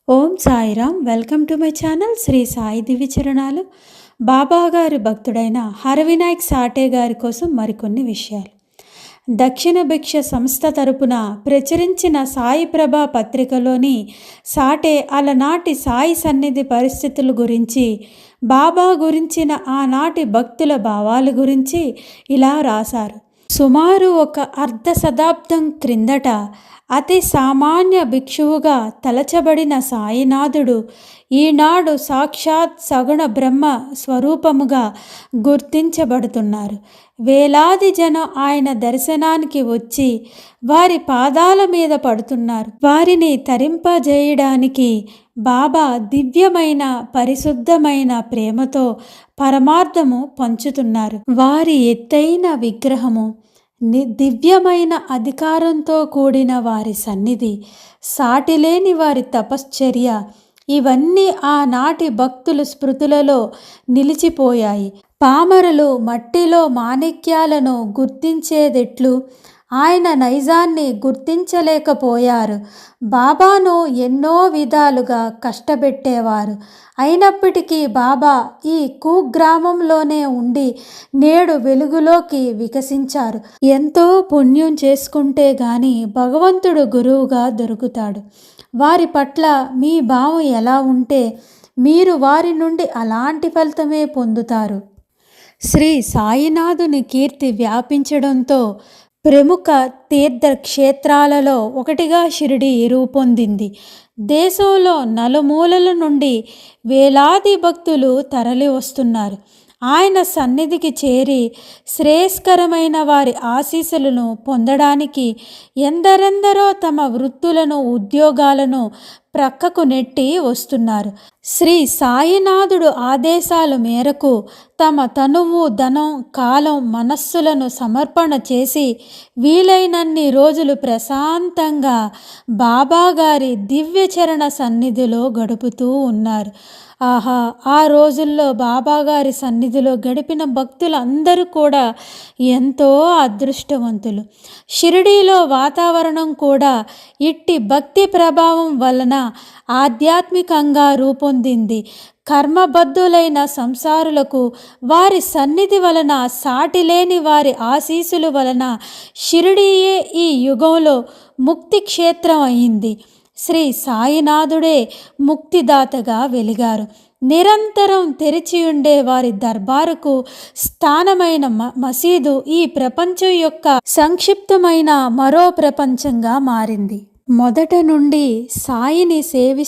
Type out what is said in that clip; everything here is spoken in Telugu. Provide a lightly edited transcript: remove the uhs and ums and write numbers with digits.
Om Sairam. Welcome to my channel Sri Sai దివ్యచరణాలు. బాబాగారి భక్తుడైన హరవినాయక్ సాటే గారి కోసం మరికొన్ని విషయాలు. దక్షిణ భిక్ష సంస్థ తరపున ప్రచురించిన సాయి ప్రభా పత్రికలోని సాటే అలనాటి సాయి సన్నిధి పరిస్థితుల గురించి, బాబా గురించిన ఆనాటి భక్తుల భావాల గురించి ఇలా రాశారు. సుమారు ఒక అర్ధ శతాబ్దం క్రిందట అతి సామాన్య భిక్షువుగా తలచబడిన సాయినాథుడు ఈనాడు సాక్షాత్ సగుణ బ్రహ్మ స్వరూపముగా గుర్తించబడుతున్నారు. వేలాది జనం ఆయన దర్శనానికి వచ్చి వారి పాదాల మీద పడుతున్నారు. వారిని తరింపజేయడానికి బాబా దివ్యమైన పరిశుద్ధమైన ప్రేమతో పరమార్థము పంచుతున్నారు. వారి ఎత్తైన విగ్రహము, దివ్యమైన అధికారంతో కూడిన వారి సన్నిధి, సాటిలేని వారి తపశ్చర్య, ఇవన్నీ ఆనాటి భక్తుల స్మృతులలో నిలిచిపోయాయి. పామరులు మట్టిలో మాణిక్యాలను గుర్తించేదెట్లు ఆయన నైజాన్ని గుర్తించలేకపోయారు. బాబాను ఎన్నో విధాలుగా కష్టపెట్టేవారు. అయినప్పటికీ బాబా ఈ కుగ్రామంలోనే ఉండి నేడు వెలుగులోకి వికసించారు. ఎంతో పుణ్యం చేసుకుంటే గాని భగవంతుడు గురువుగా దొరుకుతాడు. వారి పట్ల మీ భావం ఎలా ఉంటే మీరు వారి నుండి అలాంటి ఫలితమే పొందుతారు. శ్రీ సాయినాథుని కీర్తి వ్యాపించడంతో ప్రముఖ తీర్థక్షేత్రాలలో ఒకటిగా షిరిడి రూపొందింది. దేశంలో నలుమూలల నుండి వేలాది భక్తులు తరలి వస్తున్నారు. ఆయన సన్నిధికి చేరి శ్రేయస్కరమైన వారి ఆశీస్సులను పొందడానికి ఎందరెందరో తమ వృత్తులను, ఉద్యోగాలను ప్రక్కకు నెట్టి వస్తున్నారు. శ్రీ సాయినాథుడు ఆదేశాల మేరకు తమ తనువు, ధనం, కాలం, మనస్సులను సమర్పణ చేసి వీలైనన్ని రోజులు ప్రశాంతంగా బాబాగారి దివ్యచరణ సన్నిధిలో గడుపుతూ ఉన్నారు. ఆహా, ఆ రోజుల్లో బాబాగారి సన్నిధిలో గడిపిన భక్తులందరూ కూడా ఎంతో అదృష్టవంతులు. షిరిడీలో వాతావరణం కూడా ఇట్టి భక్తి ప్రభావం వలన ఆధ్యాత్మికంగా రూపొందింది. కర్మబద్ధులైన సంసారులకు వారి సన్నిధి వలన, సాటిలేని వారి ఆశీస్సుల వలన షిరిడీయే ఈ యుగంలో ముక్తి క్షేత్రం అయింది. శ్రీ సాయినాథుడే ముక్తిదాతగా వెలిగారు. నిరంతరం తెరిచి ఉండే వారి దర్బారుకు స్థానమైన మసీదు ఈ ప్రపంచం యొక్క సంక్షిప్తమైన మరో ప్రపంచంగా మారింది. మొదట నుండి సాయిని సేవిస్తూ